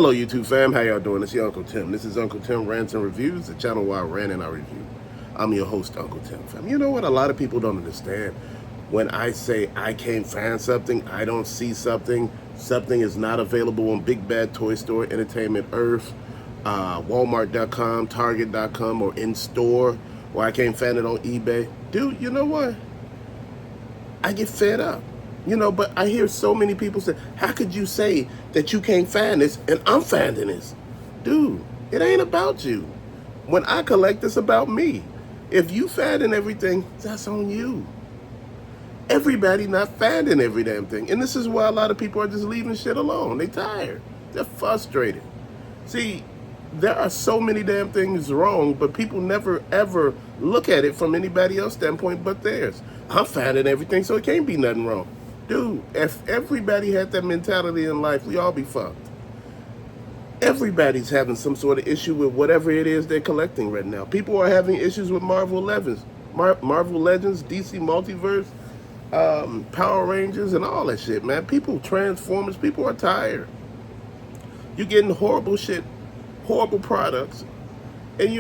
Hello YouTube fam, how y'all doing? It's your Uncle Tim. This is Uncle Tim Rants and Reviews, the channel where I rant and I review. I'm your host, Uncle Tim fam. You know what a lot of people don't understand? When I say I can't find something, I don't see something, something is not available on Big Bad Toy Store, Entertainment Earth, Walmart.com, Target.com, or in store, or I can't find it on eBay. Dude, you know what? I get fed up. But I hear so many people say, how could you say that you can't find this and I'm finding this? Dude, it ain't about you. When I collect, it's about me. If you finding everything, that's on you. Everybody not finding every damn thing. And this is why a lot of people are just leaving shit alone. They tired. They're frustrated. See, there are so many damn things wrong, but people never ever look at it from anybody else's standpoint but theirs. I'm finding everything, so it can't be nothing wrong. Dude, if everybody had that mentality in life, we all be fucked. Everybody's having some sort of issue with whatever it is they're collecting right now. People are having issues with Marvel Legends, DC Multiverse, Power Rangers, and all that shit, man. People, Transformers, people are tired. You're getting horrible shit, horrible products. And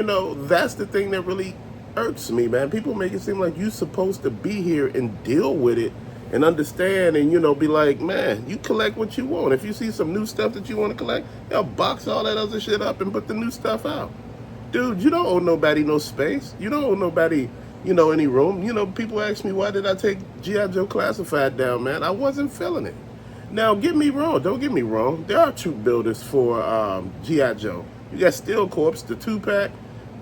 that's the thing that really irks me, man. People make it seem like you're supposed to be here and deal with it and understand and, be like, man, you collect what you want. If you see some new stuff that you want to collect, they'll box all that other shit up and put the new stuff out. Dude, you don't owe nobody no space. You don't owe nobody, any room. People ask me, why did I take G.I. Joe Classified down, man? I wasn't feeling it. Now, don't get me wrong. There are troop builders for G.I. Joe. You got Steel Corps, the 2-pack.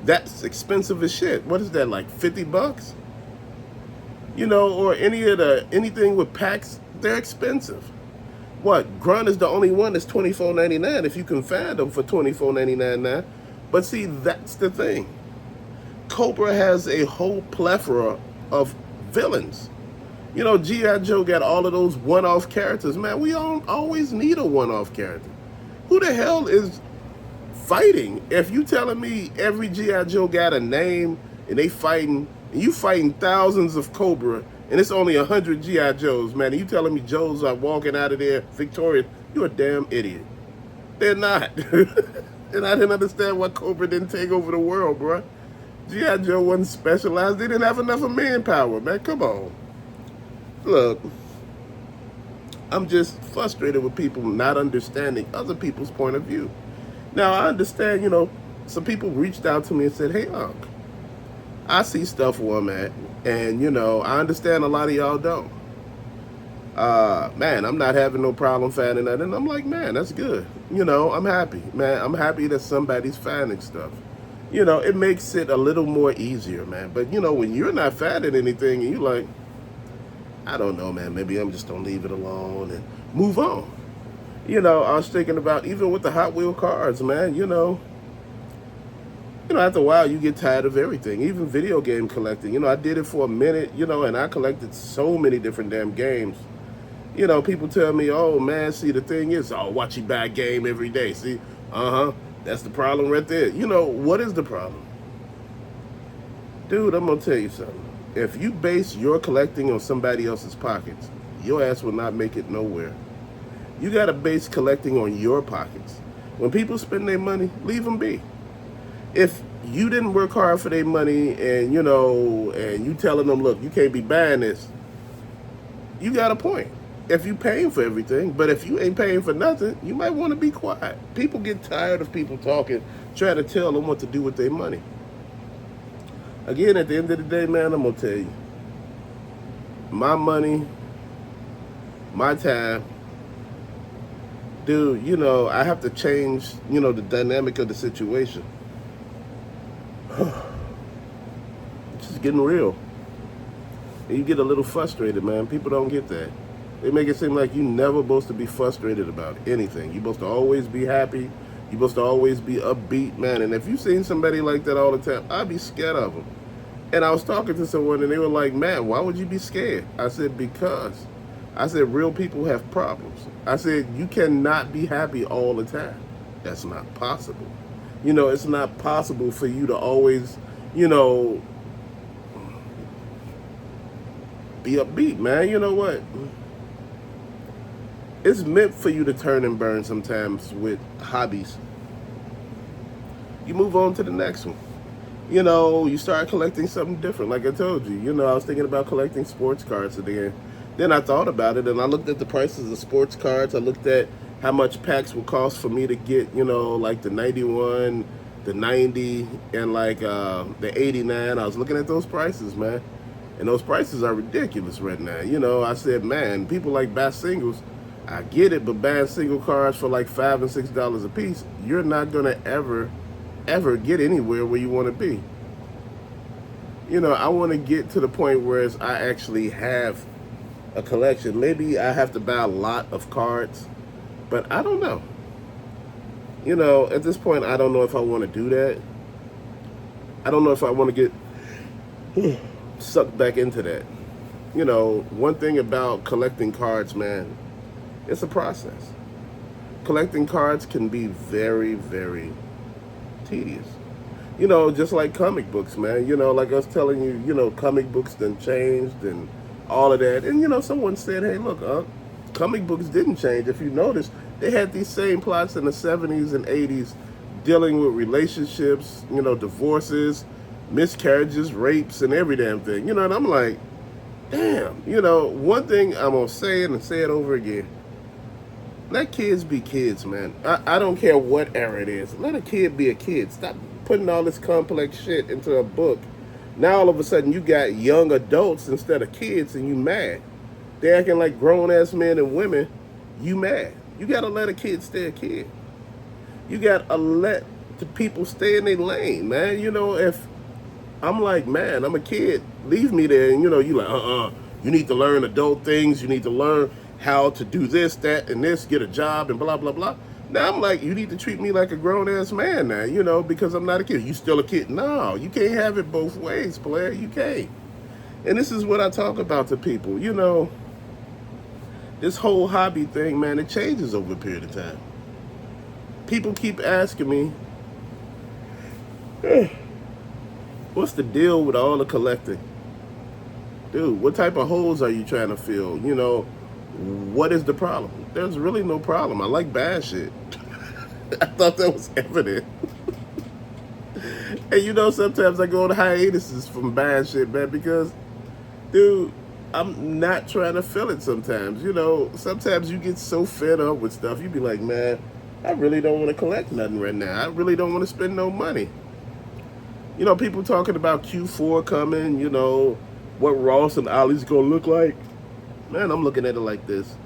That's expensive as shit. What is that, like $50? Or anything with packs, they're expensive. What, Grunt is the only one that's $24.99 if you can find them for $24.99 now. But see, that's the thing. Cobra has a whole plethora of villains. G.I. Joe got all of those one-off characters. Man, we don't always need a one-off character. Who the hell is fighting? If you telling me every G.I. Joe got a name and they fighting, and you fighting thousands of Cobra, and it's only 100 G.I. Joes, man, and you telling me Joes are walking out of there victorious, you're a damn idiot. They're not. And I didn't understand why Cobra didn't take over the world, bro. G.I. Joe wasn't specialized. They didn't have enough of manpower, man. Come on. Look, I'm just frustrated with people not understanding other people's point of view. Now, I understand, some people reached out to me and said, hey, Unc, I see stuff where I'm at, and, I understand a lot of y'all don't. Man, I'm not having no problem finding that, and I'm like, man, that's good. I'm happy, man. I'm happy that somebody's finding stuff. It makes it a little more easier, man. But, when you're not finding anything, and you're like, I don't know, man, maybe I'm just gonna leave it alone and move on. I was thinking about, even with the Hot Wheel cars, man, after a while you get tired of everything, even video game collecting. I did it for a minute, and I collected so many different damn games. People tell me, oh man, see, the thing is, oh, watch you buy a game every day. See, that's the problem right there. What is the problem? Dude, I'm gonna tell you something. If you base your collecting on somebody else's pockets, your ass will not make it nowhere. You gotta base collecting on your pockets. When people spend their money, leave them be. If you didn't work hard for their money and, and you telling them, look, you can't be buying this, you got a point. If you paying for everything, but if you ain't paying for nothing, you might want to be quiet. People get tired of people talking, trying to tell them what to do with their money. Again, at the end of the day, man, I'm going to tell you, my money, my time, dude, I have to change, the dynamic of the situation. It's just getting real. And you get a little frustrated, man. People don't get that. They make it seem like you're never supposed to be frustrated about anything. You're supposed to always be happy. You're supposed to always be upbeat, man. And if you've seen somebody like that all the time, I'd be scared of them. And I was talking to someone, and they were like, man, why would you be scared? I said, because. I said, real people have problems. I said, you cannot be happy all the time. That's not possible. It's not possible for you to always, be upbeat, man. You know what? It's meant for you to turn and burn sometimes with hobbies. You move on to the next one. You start collecting something different. Like I told you, I was thinking about collecting sports cards again. Then I thought about it and I looked at the prices of sports cards. I looked at how much packs would cost for me to get, like the 91, the 90, and like the 89. I was looking at those prices, man. And those prices are ridiculous right now. I said, man, people like buy singles. I get it, but buying single cards for like $5 and $6 a piece, you're not gonna ever get anywhere where you want to be. I want to get to the point where I actually have a collection. Maybe I have to buy a lot of cards, but I don't know. At this point, I don't know if I want to do that. I don't know if I want to get sucked back into that. One thing about collecting cards, man, it's a process. Collecting cards can be very, very tedious. Just like comic books, man. Like I was telling you, comic books done changed and all of that. And, someone said, hey, look, comic books didn't change. If you notice, they had these same plots in the 70s and 80s dealing with relationships, divorces, miscarriages, rapes, and every damn thing. And I'm like, damn, one thing I'm going to say it and say it over again. Let kids be kids, man. I don't care what era it is. Let a kid be a kid. Stop putting all this complex shit into a book. Now all of a sudden you got young adults instead of kids and you mad. They acting like grown-ass men and women. You mad. You got to let a kid stay a kid. You got to let the people stay in their lane, man. If I'm like, man, I'm a kid, leave me there. And, you like, you need to learn adult things. You need to learn how to do this, that, and this, get a job, and blah, blah, blah. Now I'm like, you need to treat me like a grown-ass man now, because I'm not a kid. You still a kid. No, you can't have it both ways, player. You can't. And this is what I talk about to people. This whole hobby thing, man, it changes over a period of time. People keep asking me, what's the deal with all the collecting? Dude, what type of holes are you trying to fill? What is the problem? There's really no problem. I like bad shit. I thought that was evident. And sometimes I go on hiatuses from bad shit, man, because, dude, I'm not trying to fill it sometimes. Sometimes you get so fed up with stuff, you be like, man, I really don't want to collect nothing right now. I really don't want to spend no money. People talking about Q4 coming, what Ross and Ollie's gonna look like. Man, I'm looking at it like this.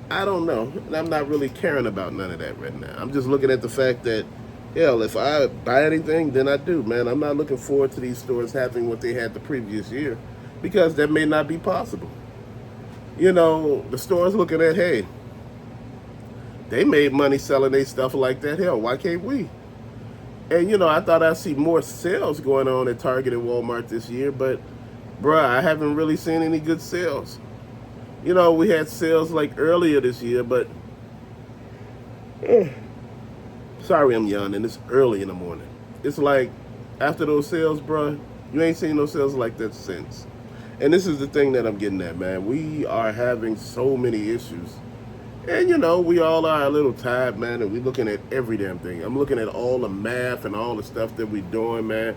I don't know. And I'm not really caring about none of that right now. I'm just looking at the fact that, hell, if I buy anything, then I do, man. I'm not looking forward to these stores having what they had the previous year because that may not be possible. The store's looking at, hey, they made money selling their stuff like that. Hell, why can't we? And, I thought I'd see more sales going on at Target and Walmart this year, but, bruh, I haven't really seen any good sales. We had sales like earlier this year, but sorry I'm yawning. It's early in the morning. It's like after those sales, bruh, you ain't seen no sales like that since. And this is the thing that I'm getting at, man. We are having so many issues. And, we all are a little tired, man, and we're looking at every damn thing. I'm looking at all the math and all the stuff that we're doing, man,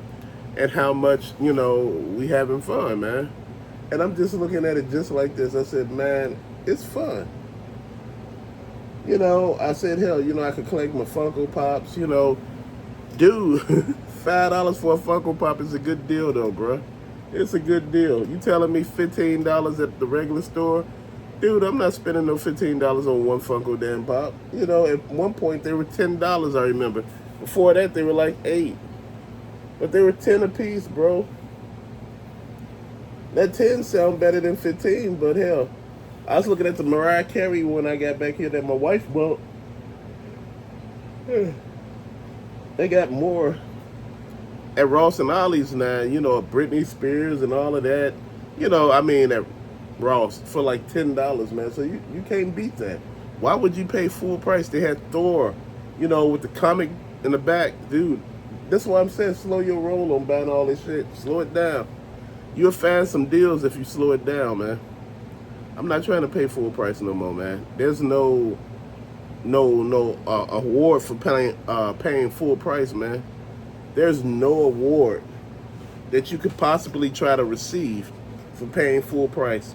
and how much, we having fun, man. And I'm just looking at it just like this. I said, man, it's fun. I said, hell, I could collect my Funko Pops, dude, $5 for a Funko Pop is a good deal, though, bro. It's a good deal. You telling me $15 at the regular store? Dude, I'm not spending no $15 on one Funko damn Pop. At one point, they were $10, I remember. Before that, they were like $8. But they were 10 a piece, bro. That 10 sound better than 15, but hell, I was looking at the Mariah Carey when I got back here that my wife bought. They got more at Ross and Ollie's now, Britney Spears and all of that. At Ross for like $10, man. So you can't beat that. Why would you pay full price? They had Thor, with the comic in the back. Dude, that's why I'm saying slow your roll on buying all this shit. Slow it down. You'll find some deals if you slow it down, man. I'm not trying to pay full price no more, man. There's no award for paying full price, man. There's no award that you could possibly try to receive for paying full price.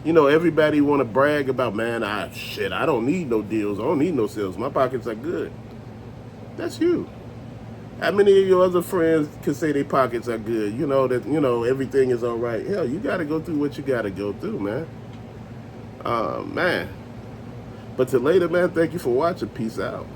You know, everybody want to brag about, man, I don't need no deals. I don't need no sales. My pockets are good. That's you. How many of your other friends can say their pockets are good? You know, that, everything is all right. Hell, you got to go through what you got to go through, man. Man. But till later, man, thank you for watching. Peace out.